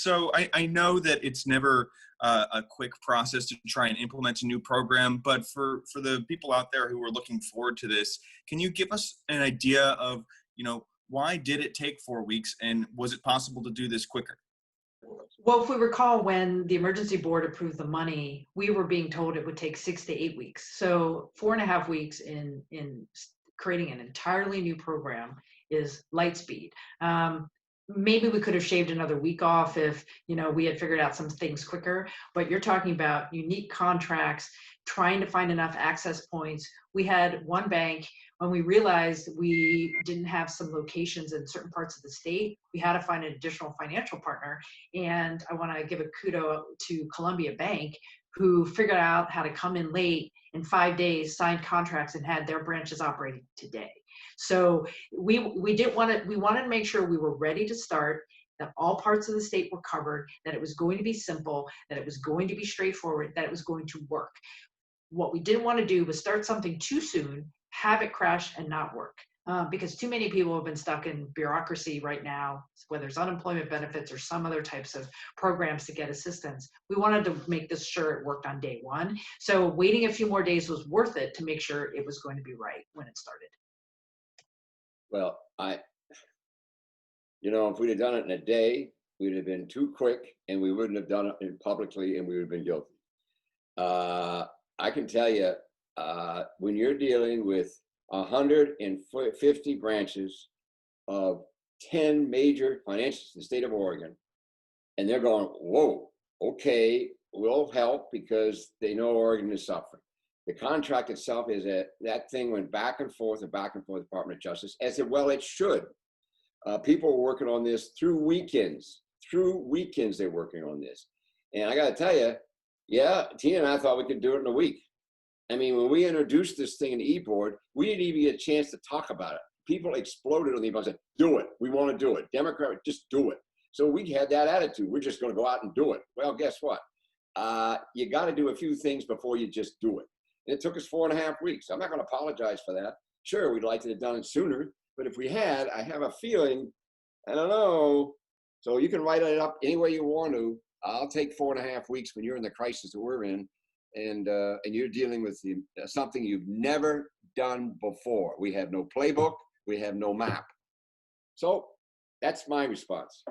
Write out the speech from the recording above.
So I know that it's never a quick process to try and implement a new program, but for the people out there who are looking forward to this, can you give us an idea of, why did it take 4 weeks, and was it possible to do this quicker? Well, if we recall, when the emergency board approved the money, we were being told it would take 6 to 8 weeks. So 4.5 weeks in creating an entirely new program is light speed. Maybe we could have shaved another week off if we had figured out some things quicker. But you're talking about unique contracts, trying to find enough access points. We had one bank, when we realized we didn't have some locations in certain parts of the state, we had to find an additional financial partner. And I want to give a kudo to Columbia Bank, who figured out how to come in late in 5 days, signed contracts, and had their branches operating today. So we didn't want to. We wanted to make sure we were ready to start. That all parts of the state were covered. That it was going to be simple. That it was going to be straightforward. That it was going to work. What we didn't want to do was start something too soon, have it crash and not work. Because too many people have been stuck in bureaucracy right now, whether it's unemployment benefits or some other types of programs to get assistance. We wanted to make this sure it worked on day one. So waiting a few more days was worth it to make sure it was going to be right when it started. Well, if we'd have done it in a day, we'd have been too quick, and we wouldn't have done it publicly, and we would have been guilty. I can tell you, when you're dealing with 150 branches of 10 major financials in the state of Oregon, and they're going, whoa, okay, we'll help because they know Oregon is suffering. The contract itself is that thing went back and forth, Department of Justice, as it should. People were working on this through weekends. They're working on this. And I got to tell you, yeah, Tina and I thought we could do it in a week. I mean, when we introduced this thing in the e-board, we didn't even get a chance to talk about it. People exploded on the e-board and said, do it. We want to do it. Democrat, just do it. So we had that attitude. We're just going to go out and do it. Well, guess what? You got to do a few things before you just do it. And it took us 4.5 weeks. I'm not going to apologize for that. Sure, we'd like to have done it sooner. But if we had, I have a feeling, I don't know. So you can write it up any way you want to. I'll take 4.5 weeks when you're in the crisis that we're in, and you're dealing with something you've never done before. We have no playbook. We have no map. So that's my response.